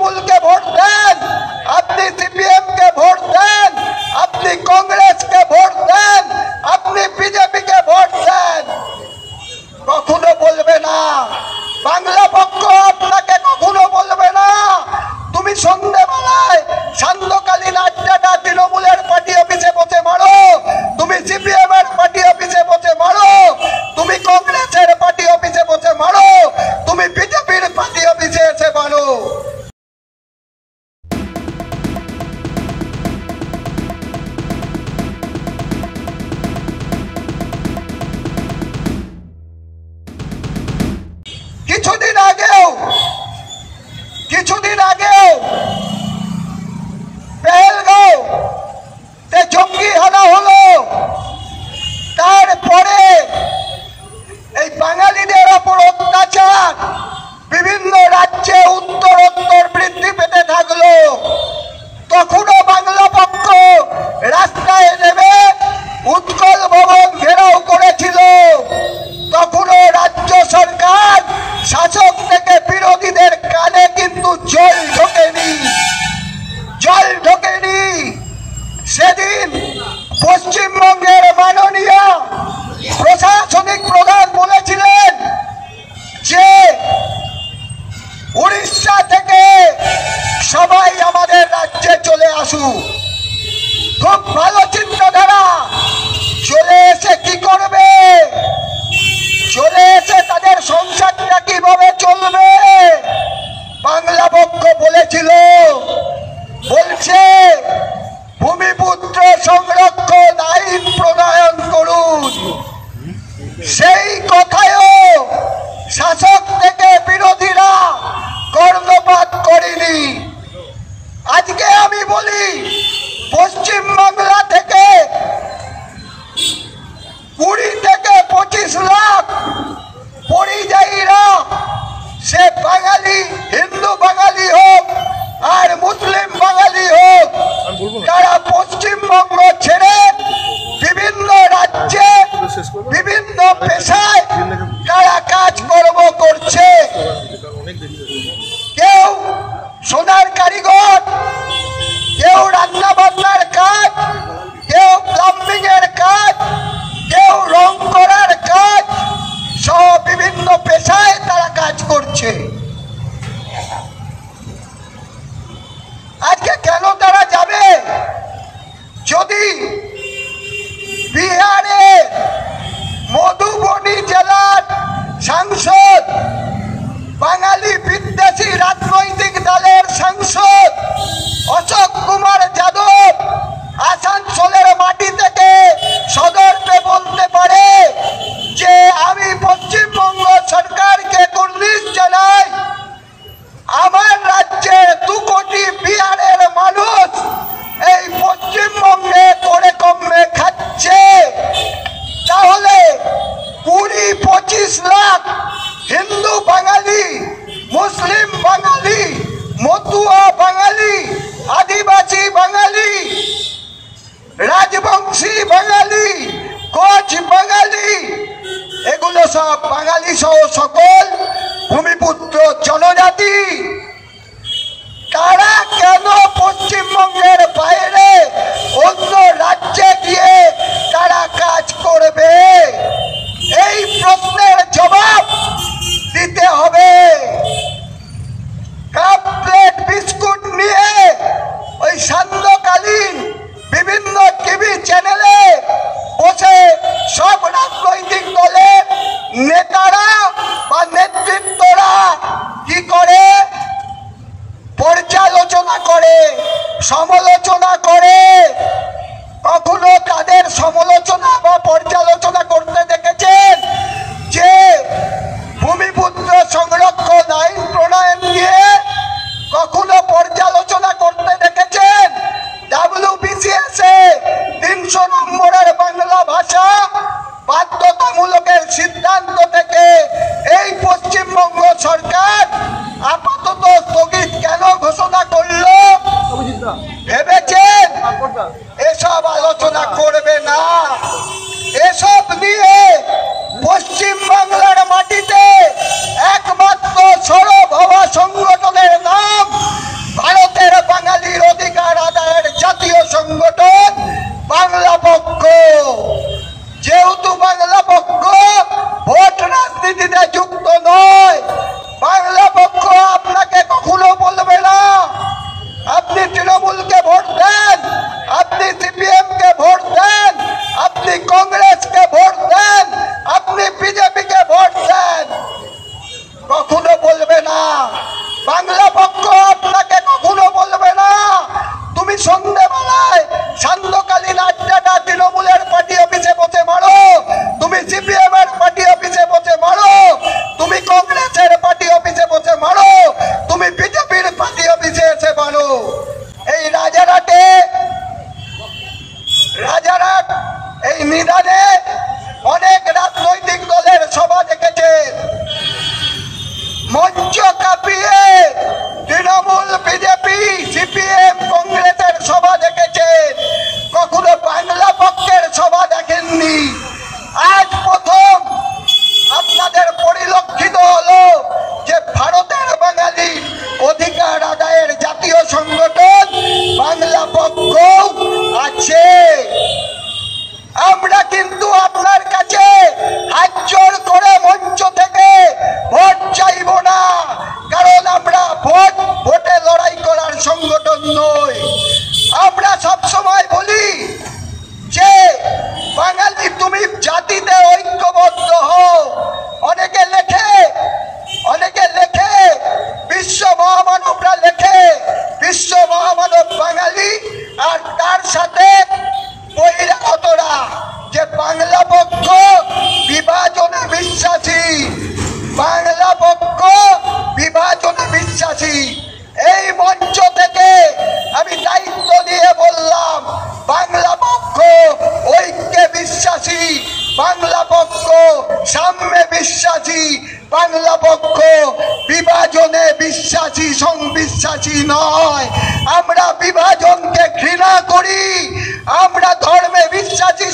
তৃণমূলকে ভোট দেন, আপনি সিপিএম কে ভোট দেন, আপনি কংগ্রেসকে ভোট দেন, আপনি বিজেপিকে ভোট দেন, কখনো বলবে না বাংলা পক্ষ আপনাকে কখনো বলবে না তুমি সন্ধ্যেবেলায় সান্ধ্যকালীন আড্ডাটা তৃণমূলের পার্টি অফিসে বসে মারো, তুমি সিপিএম এর পার্টি অফিসে বসে মারো, তুমি কংগ্রেসের পার্টি অফিসে বসে মারো, তুমি বিজেপির পার্টি অফিসে এসে মারো। কিছুদিন আগেও পেহেলগাঁওতে জঙ্গি হানা হলো, তারপরে এই বাঙালিদের ওপর অত্যাচার বিভিন্ন রাজ্যে উত্তরোত্তর বৃদ্ধি পেতে থাকলো। তখনও বাংলা পক্ষ রাস্তায় নেমে উৎকল ভবন ঘেরাও করেছিল। তখনও রাজ্য সরকার শাসক থেকে বিরোধীদের কানে কিন্তু জল ঢোকেনি। সেদিন পশ্চিমবঙ্গের মাননীয় প্রশাসনিক প্রধান বলেছিলেন যে উড়িষ্যা থেকে সবাই আমাদের রাজ্যে চলে আসুক। খুব ভালো চিন্তাধারা। চলে এসে কি করবে? চলে এসে তাদের সংসারটা কিভাবে চলবে? বাংলা পক্ষ বলছে ভূমিপুত্র সংরক্ষণ আইন প্রণয়ন করুন। সেই কথায়ও শাসক থেকে বিরোধীরা কর্ণপাত করেনি। আজকে আমি বলি পশ্চিম বাংলা থেকে 20 থেকে 25 লাখ পরিযায়ীরা, সে বাঙালি, হিন্দু বাঙালি হোক আর মুসলিম বাঙালি হোক, তারা পশ্চিমবঙ্গ ছেড়ে বিভিন্ন রাজ্যে বিভিন্ন পেশায় তারা কাজকর্ম করছে। কেউ সোনার কারিগর, কেউ রান্না বান্নার কাজ, কেউ প্লাম্বিং এর কাজ, কেউ রং করার কাজ, সব বিভিন্ন পেশায় তারা কাজ করছে। আজকে কেন তারা যাবে? যদি বিহারে মধুবনী জেলার সাংসদ, বাঙালি বিদ্বেষী রাজনৈতিক দলের সাংসদ অশোক কুমার যাদব আসানসোলের মাটি থেকে সদর্পে বলতে পারে যে আমি পশ্চিমবঙ্গ সরকারকে কুর্নিশ জানাই, আমার রাজ্যে 2 কোটি বিহারের মানুষ এই পশ্চিমবঙ্গে করে কমে খাচ্ছে, তাহলে 20-25 লাখ হিন্দু বাঙালি, মুসলিম বাঙালি, মতুয়া বাঙালি, আদিবাসী বাঙালি, রাজবংশী বাঙালি, কোচ বাঙালি, এগুলো সব বাঙালি সহ সকল ভূমিপুত্র জনজাতি, তারা কেন পশ্চিমবঙ্গের বাইরে অন্য রাজ্যে গিয়ে তারা কাজ করবে? এই প্রশ্নের জবাব দিতে হবে। কাপ প্লেট বিস্কুট নিয়ে ওই সান্ধ্যকালীন বিভিন্ন টিভি চ্যানেলে বসে সব রাজনৈতিক দলের নেতারা বা নেতৃত্বরা কি করে? পর্যালোচনা করে, সমালোচনা করে। কখনো তাদের সমালোচনা বা পর্যালোচনা করতে দেখেছেন যে ভূমিপুত্র সংরক্ষণ আইন প্রণয়ন নিয়ে? কখনো পর্যালোচনা করতে দেখেছেন WBCS এ 300 নম্বরের বাংলা ভাষা বাধ্যতামূলকের সিদ্ধান্ত থেকে এই পশ্চিমবঙ্গ সরকার আপাতত স্থগিত কেন ঘোষণা করলো? ভেবেছেন? এসব আলোচনা করবে না। এসব নিয়ে পশ্চিম বাংলার মাটিতে একমাত্র সরব হওয়া সংগঠনের নাম এখানে অনেক রাজনৈতিক দলের সভা দেখেছেন, মঞ্চ কাঁপিয়ে তৃণমূল, বিজেপি, সিপিএম, কংগ্রেসের সভা দেখেছেন, কখনো বাংলা পক্ষের সভা দেখেননি। আজ প্রথম আপনাদের পরিলক্ষিত হলো যে ভারতের বাঙালি অধিকার আদায়ের জাতীয় সংগঠন বাংলা পক্ষ আছে। আমরা কিন্তু আপনার কাছে হাত জোর করে মঞ্চ থেকে ভোট চাইব না, কারণ আমরা ভোটে লড়াই করার সংগঠন নই। আমরা সব সময় বলি যে বাঙালি তুমি জাতিতে ঐক্যবদ্ধ হও। অনেকে লেখে বিশ্ব মহামানবরা লেখে বিশ্ব মহামানব বাঙালি, আর তার সাথে বহিরাগতরা, যে বাংলা পক্ষ বিভাজনে বিশ্বাসী, বাংলা পক্ষ বিভাজনে বিশ্বাসী। এই মঞ্চ থেকে আমি দায়িত্ব নিয়ে বললাম, বাংলা পক্ষ ঐক্যে বিশ্বাসী, বাংলা পক্ষ সাম্যে বিশ্বাসী, বাংলা পক্ষ বিভাজনে বিশ্বাসী, সংবিশ্বাসী নয়। আমরা বিভাজনকে ঘৃণা করি, আমরা ধর্মে বিশ্বাসী,